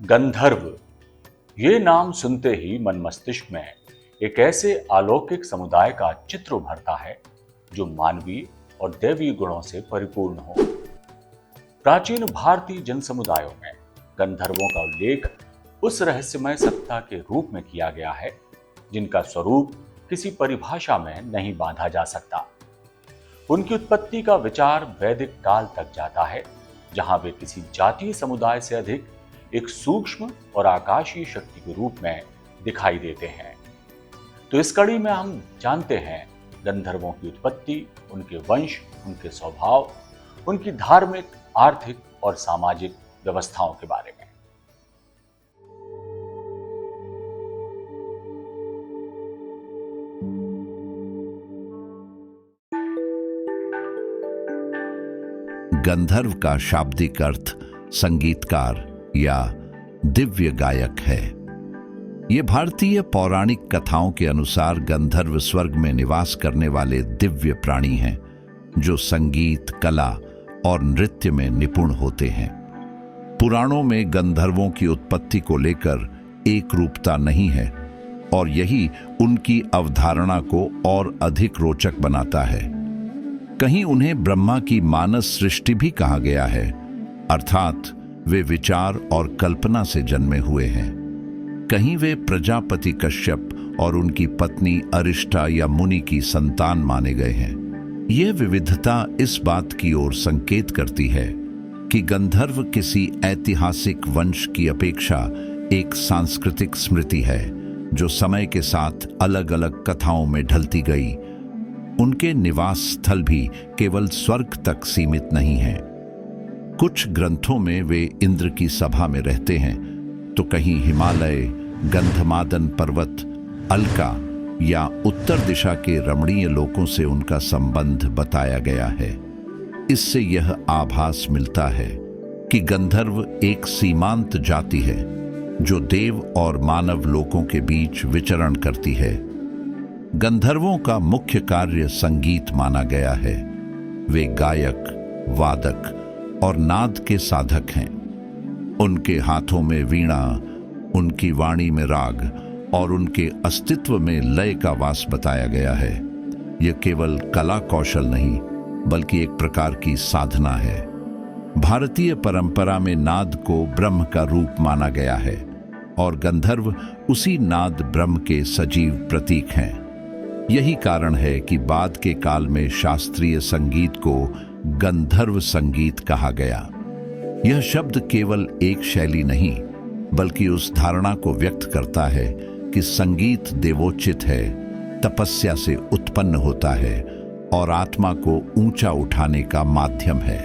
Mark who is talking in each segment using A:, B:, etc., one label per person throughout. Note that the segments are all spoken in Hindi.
A: गंधर्व, ये नाम सुनते ही मन मस्तिष्क में एक ऐसे अलौकिक समुदाय का चित्र उभरता है जो मानवीय और दैवीय गुणों से परिपूर्ण हो। प्राचीन भारतीय जन समुदायों में गंधर्वों का उल्लेख उस रहस्यमय सत्ता के रूप में किया गया है जिनका स्वरूप किसी परिभाषा में नहीं बांधा जा सकता। उनकी उत्पत्ति का विचार वैदिक काल तक जाता है, जहां वे किसी जातीय समुदाय से अधिक एक सूक्ष्म और आकाशीय शक्ति के रूप में दिखाई देते हैं। तो इस कड़ी में हम जानते हैं गंधर्वों की उत्पत्ति, उनके वंश, उनके स्वभाव, उनकी धार्मिक, आर्थिक और सामाजिक व्यवस्थाओं के बारे में।
B: गंधर्व का शाब्दिक अर्थ संगीतकार या दिव्य गायक है। ये भारतीय पौराणिक कथाओं के अनुसार गंधर्व स्वर्ग में निवास करने वाले दिव्य प्राणी हैं जो संगीत, कला और नृत्य में निपुण होते हैं। पुराणों में गंधर्वों की उत्पत्ति को लेकर एक रूपता नहीं है और यही उनकी अवधारणा को और अधिक रोचक बनाता है। कहीं उन्हें ब्रह्मा की मानस सृष्टि भी कहा गया है, अर्थात वे विचार और कल्पना से जन्मे हुए हैं। कहीं वे प्रजापति कश्यप और उनकी पत्नी अरिष्टा या मुनि की संतान माने गए हैं। यह विविधता इस बात की ओर संकेत करती है कि गंधर्व किसी ऐतिहासिक वंश की अपेक्षा एक सांस्कृतिक स्मृति है जो समय के साथ अलग अलग कथाओं में ढलती गई। उनके निवास स्थल भी केवल स्वर्ग तक सीमित नहीं है। कुछ ग्रंथों में वे इंद्र की सभा में रहते हैं, तो कहीं हिमालय, गंधमादन पर्वत, अलका या उत्तर दिशा के रमणीय लोकों से उनका संबंध बताया गया है। इससे यह आभास मिलता है कि गंधर्व एक सीमांत जाति है जो देव और मानव लोकों के बीच विचरण करती है। गंधर्वों का मुख्य कार्य संगीत माना गया है। वे गायक, वादक और नाद के साधक हैं। उनके हाथों में वीणा, उनकी वाणी में राग और उनके अस्तित्व में लय का वास बताया गया है। यह केवल कला कौशल नहीं बल्कि एक प्रकार की साधना है। भारतीय परंपरा में नाद को ब्रह्म का रूप माना गया है और गंधर्व उसी नाद ब्रह्म के सजीव प्रतीक हैं। यही कारण है कि बाद के काल में शास्त्रीय संगीत को गंधर्व संगीत कहा गया। यह शब्द केवल एक शैली नहीं बल्कि उस धारणा को व्यक्त करता है कि संगीत देवोचित है, तपस्या से उत्पन्न होता है और आत्मा को ऊंचा उठाने का माध्यम है।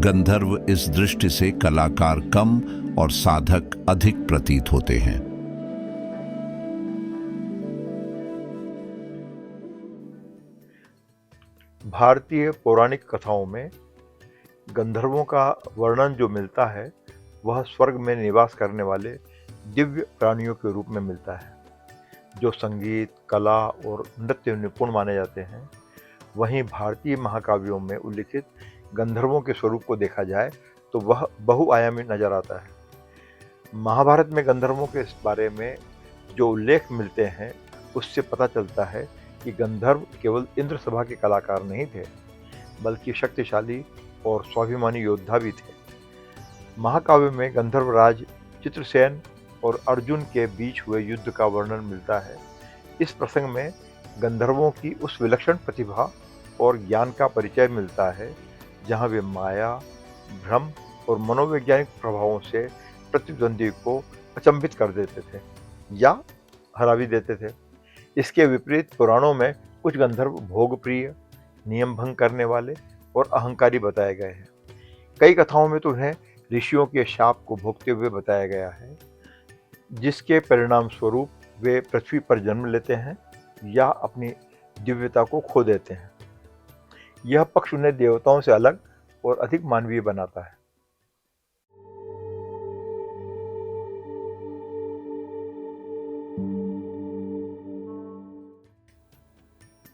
B: गंधर्व इस दृष्टि से कलाकार कम और साधक अधिक प्रतीत होते हैं।
C: भारतीय पौराणिक कथाओं में गंधर्वों का वर्णन जो मिलता है वह स्वर्ग में निवास करने वाले दिव्य प्राणियों के रूप में मिलता है जो संगीत, कला और नृत्य निपुण माने जाते हैं। वहीं भारतीय महाकाव्यों में उल्लिखित गंधर्वों के स्वरूप को देखा जाए तो वह बहुआयामी नजर आता है। महाभारत में गंधर्वों के बारे में जो उल्लेख मिलते हैं उससे पता चलता है कि गंधर्व केवल इंद्र सभा के कलाकार नहीं थे बल्कि शक्तिशाली और स्वाभिमानी योद्धा भी थे। महाकाव्य में गंधर्व राज चित्रसेन और अर्जुन के बीच हुए युद्ध का वर्णन मिलता है। इस प्रसंग में गंधर्वों की उस विलक्षण प्रतिभा और ज्ञान का परिचय मिलता है जहां वे माया, भ्रम और मनोवैज्ञानिक प्रभावों से प्रतिद्वंदी को अचंभित कर देते थे या हरा भी देते थे। इसके विपरीत पुराणों में कुछ गंधर्व भोगप्रिय, नियम भंग करने वाले और अहंकारी बताए गए हैं। कई कथाओं में तो उन्हें ऋषियों के शाप को भोगते हुए बताया गया है, जिसके परिणाम स्वरूप वे पृथ्वी पर जन्म लेते हैं या अपनी दिव्यता को खो देते हैं। यह पक्ष उन्हें देवताओं से अलग और अधिक मानवीय बनाता है।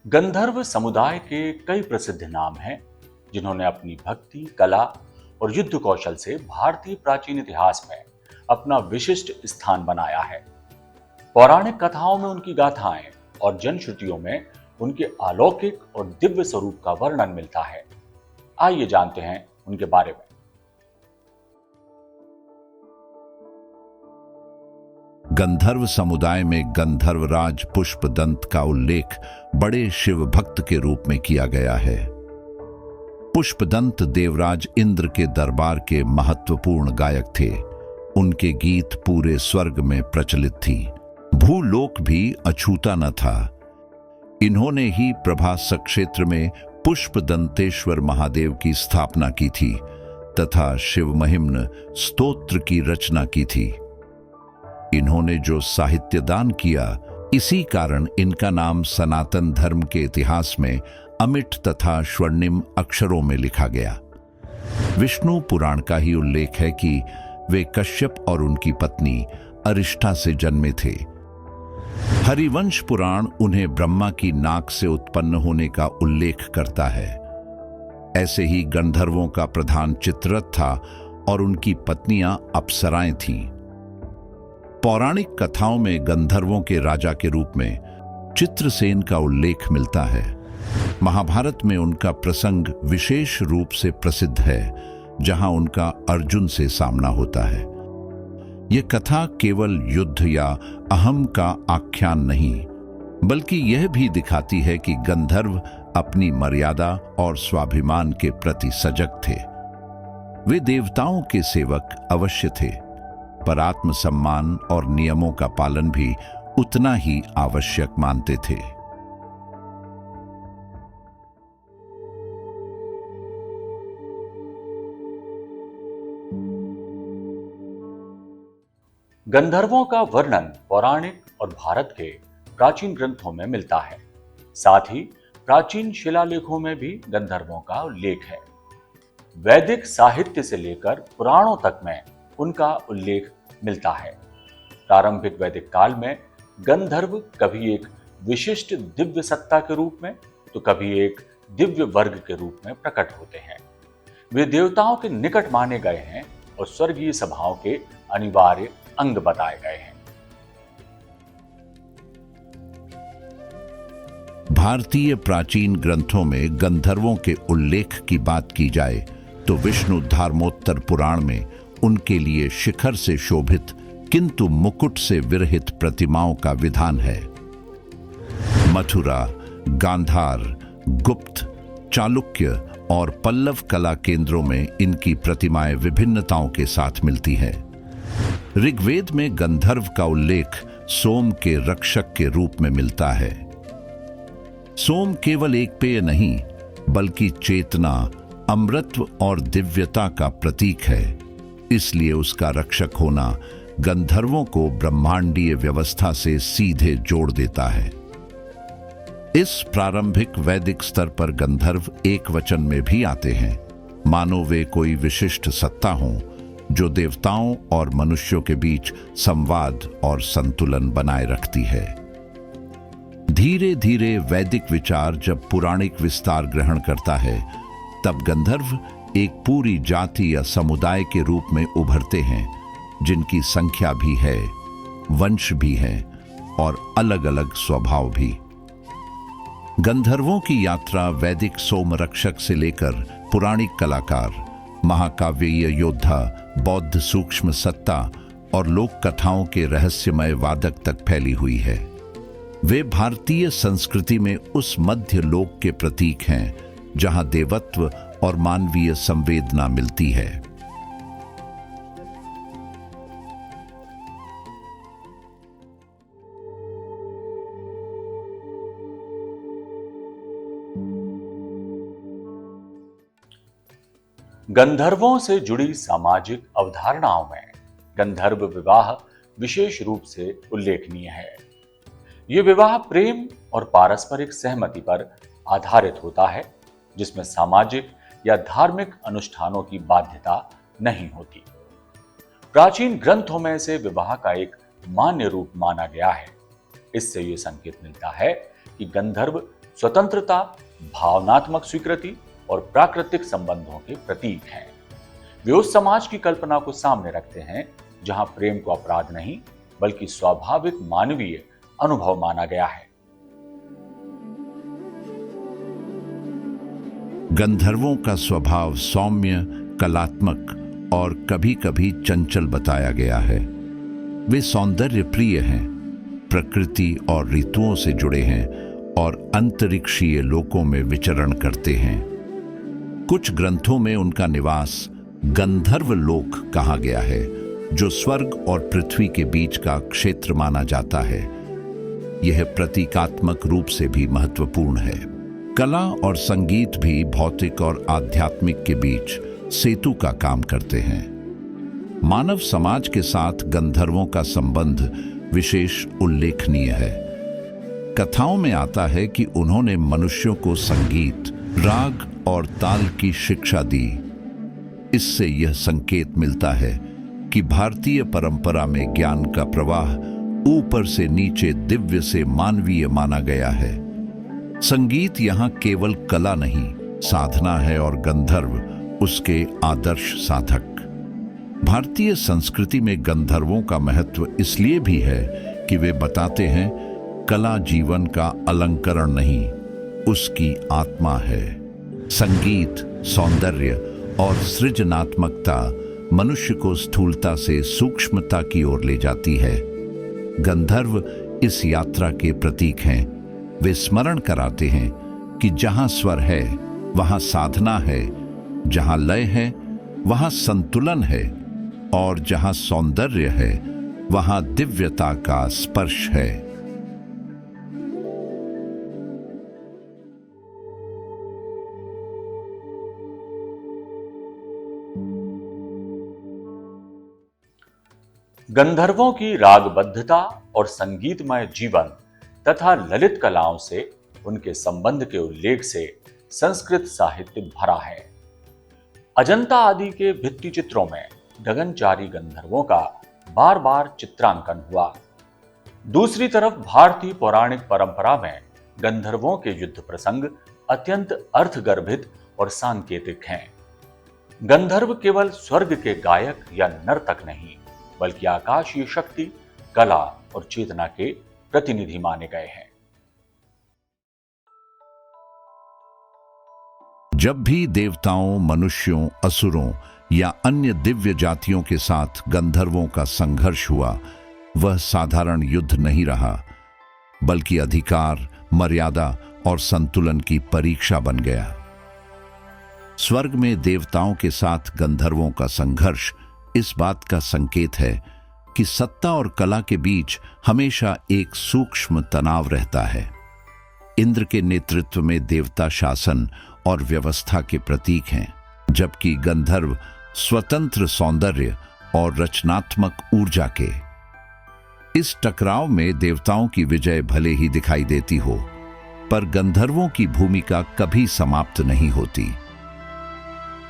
A: गंधर्व समुदाय के कई प्रसिद्ध नाम हैं जिन्होंने अपनी भक्ति, कला और युद्ध कौशल से भारतीय प्राचीन इतिहास में अपना विशिष्ट स्थान बनाया है। पौराणिक कथाओं में उनकी गाथाएं और जनश्रुतियों में उनके अलौकिक और दिव्य स्वरूप का वर्णन मिलता है। आइए जानते हैं उनके बारे में।
B: गंधर्व समुदाय में गंधर्वराज पुष्पदंत का उल्लेख बड़े शिव भक्त के रूप में किया गया है। पुष्पदंत देवराज इंद्र के दरबार के महत्वपूर्ण गायक थे। उनके गीत पूरे स्वर्ग में प्रचलित थी। भूलोक भी अछूता न था। इन्होंने ही प्रभास क्षेत्र में पुष्पदंतेश्वर महादेव की स्थापना की थी तथा शिव महिम्न स्तोत्र की रचना की थी। इन्होंने जो साहित्य दान किया, इसी कारण इनका नाम सनातन धर्म के इतिहास में अमिट तथा स्वर्णिम अक्षरों में लिखा गया। विष्णु पुराण का ही उल्लेख है कि वे कश्यप और उनकी पत्नी अरिष्ठा से जन्मे थे। हरिवंश पुराण उन्हें ब्रह्मा की नाक से उत्पन्न होने का उल्लेख करता है। ऐसे ही गंधर्वों का प्रधान चित्ररथ था और उनकी पत्नियां अप्सराएं थीं। पौराणिक कथाओं में गंधर्वों के राजा के रूप में चित्रसेन का उल्लेख मिलता है। महाभारत में उनका प्रसंग विशेष रूप से प्रसिद्ध है, जहां उनका अर्जुन से सामना होता है। यह कथा केवल युद्ध या अहम का आख्यान नहीं, बल्कि यह भी दिखाती है कि गंधर्व अपनी मर्यादा और स्वाभिमान के प्रति सजग थे। वे देवताओं के सेवक अवश्य थे, पर आत्मसम्मान और नियमों का पालन भी उतना ही आवश्यक मानते थे।
A: गंधर्वों का वर्णन पौराणिक और भारत के प्राचीन ग्रंथों में मिलता है। साथ ही प्राचीन शिलालेखों में भी गंधर्वों का उल्लेख है। वैदिक साहित्य से लेकर पुराणों तक में उनका उल्लेख मिलता है। प्रारंभिक वैदिक काल में गंधर्व कभी एक विशिष्ट दिव्य सत्ता के रूप में तो कभी एक दिव्य वर्ग के रूप में प्रकट होते हैं। वे देवताओं के निकट माने गए हैं और स्वर्गीय सभाओं के अनिवार्य अंग बताए गए हैं।
B: भारतीय प्राचीन ग्रंथों में गंधर्वों के उल्लेख की बात की जाए तो विष्णु धर्मोत्तर पुराण में उनके लिए शिखर से शोभित किंतु मुकुट से विरहित प्रतिमाओं का विधान है। मथुरा, गांधार, गुप्त, चालुक्य और पल्लव कला केंद्रों में इनकी प्रतिमाएं विभिन्नताओं के साथ मिलती हैं। ऋग्वेद में गंधर्व का उल्लेख सोम के रक्षक के रूप में मिलता है। सोम केवल एक पेय नहीं, बल्कि चेतना, अमृतत्व और दिव्यता का प्रतीक है। इसलिए उसका रक्षक होना गंधर्वों को ब्रह्मांडीय व्यवस्था से सीधे जोड़ देता है। इस प्रारंभिक वैदिक स्तर पर गंधर्व एक वचन में भी आते हैं, मानो वे कोई विशिष्ट सत्ता हो जो देवताओं और मनुष्यों के बीच संवाद और संतुलन बनाए रखती है। धीरे धीरे वैदिक विचार जब पुराणिक विस्तार ग्रहण करता है, तब गंधर्व एक पूरी जाति या समुदाय के रूप में उभरते हैं, जिनकी संख्या भी है, वंश भी है और अलग अलग स्वभाव भी। गंधर्वों की यात्रा वैदिक सोमरक्षक से लेकर पुराणिक कलाकार, महाकाव्यीय योद्धा, बौद्ध सूक्ष्म सत्ता और लोक कथाओं के रहस्यमय वादक तक फैली हुई है। वे भारतीय संस्कृति में उस मध्य लोक के प्रतीक हैं जहां देवत्व और मानवीय संवेदना मिलती है।
A: गंधर्वों से जुड़ी सामाजिक अवधारणाओं में गंधर्व विवाह विशेष रूप से उल्लेखनीय है। यह विवाह प्रेम और पारस्परिक सहमति पर आधारित होता है, जिसमें सामाजिक या धार्मिक अनुष्ठानों की बाध्यता नहीं होती। प्राचीन ग्रंथों में से विवाह का एक मान्य रूप माना गया है। इससे यह संकेत मिलता है कि गंधर्व स्वतंत्रता, भावनात्मक स्वीकृति और प्राकृतिक संबंधों के प्रतीक हैं। वे उस समाज की कल्पना को सामने रखते हैं जहां प्रेम को अपराध नहीं बल्कि स्वाभाविक मानवीय अनुभव माना गया है।
B: गंधर्वों का स्वभाव सौम्य, कलात्मक और कभी-कभी चंचल बताया गया है। वे सौंदर्य प्रिय हैं, प्रकृति और ऋतुओं से जुड़े हैं और अंतरिक्षीय लोकों में विचरण करते हैं। कुछ ग्रंथों में उनका निवास गंधर्व लोक कहा गया है, जो स्वर्ग और पृथ्वी के बीच का क्षेत्र माना जाता है। यह प्रतीकात्मक रूप से भी महत्वपूर्ण है। कला और संगीत भी भौतिक और आध्यात्मिक के बीच सेतु का काम करते हैं। मानव समाज के साथ गंधर्वों का संबंध विशेष उल्लेखनीय है। कथाओं में आता है कि उन्होंने मनुष्यों को संगीत, राग और ताल की शिक्षा दी। इससे यह संकेत मिलता है कि भारतीय परंपरा में ज्ञान का प्रवाह ऊपर से नीचे, दिव्य से मानवीय माना गया है। संगीत यहाँ केवल कला नहीं, साधना है और गंधर्व उसके आदर्श साधक। भारतीय संस्कृति में गंधर्वों का महत्व इसलिए भी है कि वे बताते हैं कला जीवन का अलंकरण नहीं, उसकी आत्मा है। संगीत, सौंदर्य और सृजनात्मकता मनुष्य को स्थूलता से सूक्ष्मता की ओर ले जाती है। गंधर्व इस यात्रा के प्रतीक हैं। वे स्मरण कराते हैं कि जहां स्वर है वहां साधना है, जहां लय है वहां संतुलन है और जहां सौंदर्य है वहां दिव्यता का स्पर्श है।
A: गंधर्वों की रागबद्धता और संगीतमय जीवन तथा ललित कलाओं से उनके संबंध के उल्लेख से संस्कृत साहित्य भरा है। अजंता आदि के भित्ति चित्रों में गगनचारी गंधर्वों का बार बार चित्रांकन हुआ। दूसरी तरफ भारतीय पौराणिक परंपरा में गंधर्वों के युद्ध प्रसंग अत्यंत अर्थगर्भित और सांकेतिक हैं। गंधर्व केवल स्वर्ग के गायक या नर्तक नहीं, बल्कि आकाशीय शक्ति, कला और चेतना के प्रतिनिधि माने गए हैं।
B: जब भी देवताओं, मनुष्यों, असुरों या अन्य दिव्य जातियों के साथ गंधर्वों का संघर्ष हुआ, वह साधारण युद्ध नहीं रहा, बल्कि अधिकार, मर्यादा और संतुलन की परीक्षा बन गया। स्वर्ग में देवताओं के साथ गंधर्वों का संघर्ष इस बात का संकेत है कि सत्ता और कला के बीच हमेशा एक सूक्ष्म तनाव रहता है। इंद्र के नेतृत्व में देवता शासन और व्यवस्था के प्रतीक हैं, जबकि गंधर्व स्वतंत्र सौंदर्य और रचनात्मक ऊर्जा के। इस टकराव में देवताओं की विजय भले ही दिखाई देती हो, पर गंधर्वों की भूमिका कभी समाप्त नहीं होती।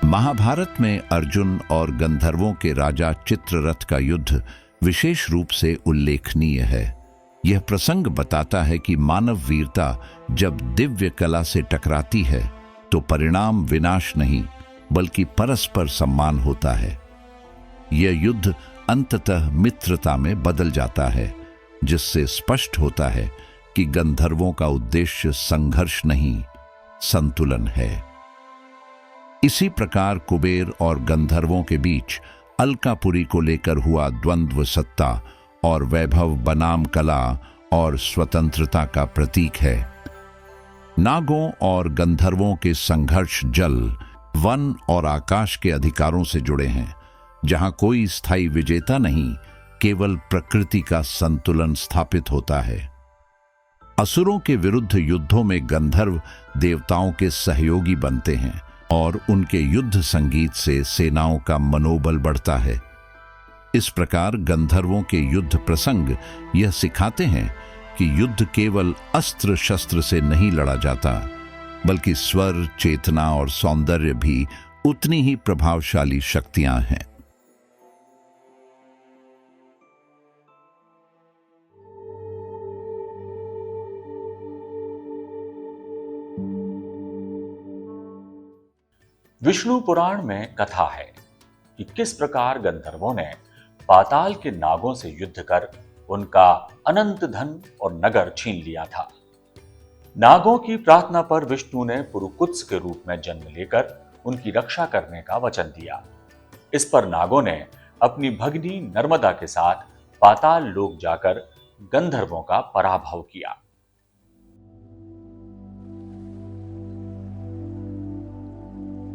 B: महाभारत में अर्जुन और गंधर्वों के राजा चित्ररथ का युद्ध विशेष रूप से उल्लेखनीय है। यह प्रसंग बताता है कि मानव वीरता जब दिव्य कला से टकराती है तो परिणाम विनाश नहीं बल्कि परस्पर सम्मान होता है। यह युद्ध अंततः मित्रता में बदल जाता है, जिससे स्पष्ट होता है कि गंधर्वों का उद्देश्य संघर्ष नहीं, संतुलन है। इसी प्रकार कुबेर और गंधर्वों के बीच अलकापुरी को लेकर हुआ द्वंद्व सत्ता और वैभव बनाम कला और स्वतंत्रता का प्रतीक है। नागों और गंधर्वों के संघर्ष जल, वन और आकाश के अधिकारों से जुड़े हैं, जहां कोई स्थायी विजेता नहीं, केवल प्रकृति का संतुलन स्थापित होता है। असुरों के विरुद्ध युद्धों में गंधर्व देवताओं के सहयोगी बनते हैं और उनके युद्ध संगीत से सेनाओं का मनोबल बढ़ता है। इस प्रकार गंधर्वों के युद्ध प्रसंग यह सिखाते हैं कि युद्ध केवल अस्त्र शस्त्र से नहीं लड़ा जाता, बल्कि स्वर, चेतना और सौंदर्य भी उतनी ही प्रभावशाली शक्तियां हैं।
A: विष्णु पुराण में कथा है कि किस प्रकार गंधर्वों ने पाताल के नागों से युद्ध कर उनका अनंत धन और नगर छीन लिया था। नागों की प्रार्थना पर विष्णु ने पुरुकुत्स के रूप में जन्म लेकर उनकी रक्षा करने का वचन दिया। इस पर नागों ने अपनी भगिनी नर्मदा के साथ पाताल लोक जाकर गंधर्वों का पराभव किया।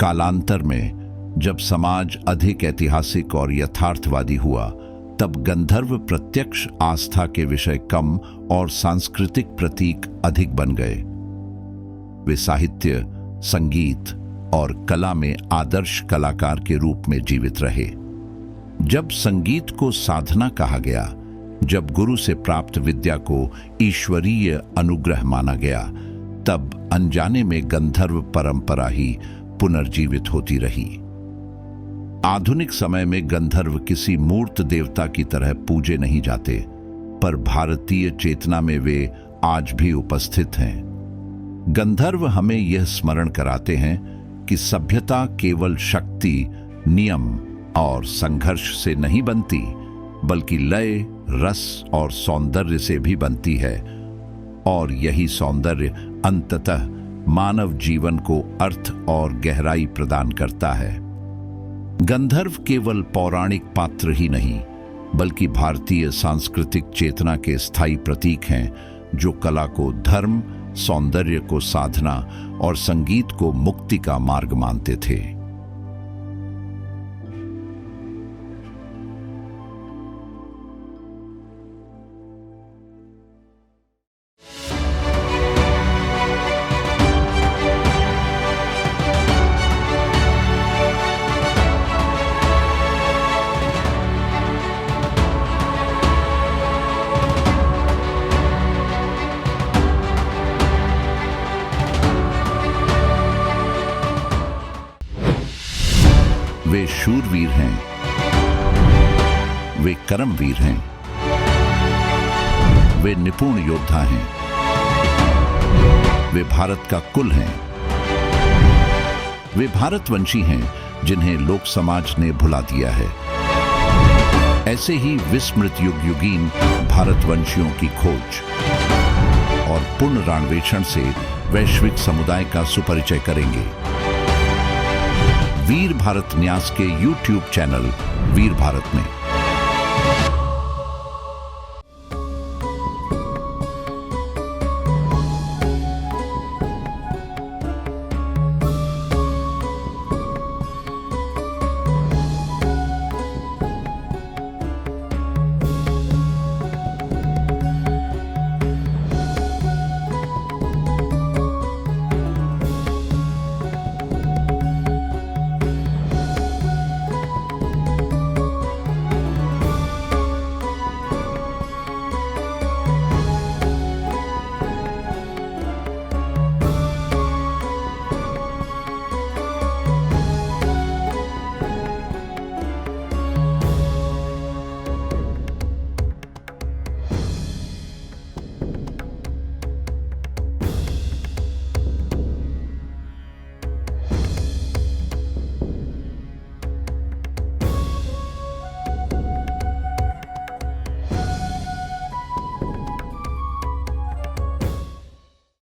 B: कालांतर में जब समाज अधिक ऐतिहासिक और यथार्थवादी हुआ, तब गंधर्व प्रत्यक्ष आस्था के विषय कम और सांस्कृतिक प्रतीक अधिक बन गए। वे साहित्य, संगीत और कला में आदर्श कलाकार के रूप में जीवित रहे। जब संगीत को साधना कहा गया, जब गुरु से प्राप्त विद्या को ईश्वरीय अनुग्रह माना गया, तब अनजाने में गंधर्व परंपरा ही पुनर्जीवित होती रही। आधुनिक समय में गंधर्व किसी मूर्त देवता की तरह पूजे नहीं जाते, पर भारतीय चेतना में वे आज भी उपस्थित हैं। गंधर्व हमें यह स्मरण कराते हैं कि सभ्यता केवल शक्ति, नियम और संघर्ष से नहीं बनती, बल्कि लय, रस और सौंदर्य से भी बनती है, और यही सौंदर्य अंततः मानव जीवन को अर्थ और गहराई प्रदान करता है। गंधर्व केवल पौराणिक पात्र ही नहीं, बल्कि भारतीय सांस्कृतिक चेतना के स्थायी प्रतीक हैं, जो कला को धर्म, सौंदर्य को साधना और संगीत को मुक्ति का मार्ग मानते थे। वे शूरवीर हैं, वे कर्मवीर हैं, वे निपुण योद्धा हैं, वे भारत का कुल हैं, वे भारतवंशी हैं जिन्हें लोक समाज ने भुला दिया है। ऐसे ही विस्मृत युगयुगीन भारतवंशियों की खोज और पुनरान्वेषण से वैश्विक समुदाय का सुपरिचय करेंगे। वीर भारत न्यास के YouTube चैनल वीर भारत में।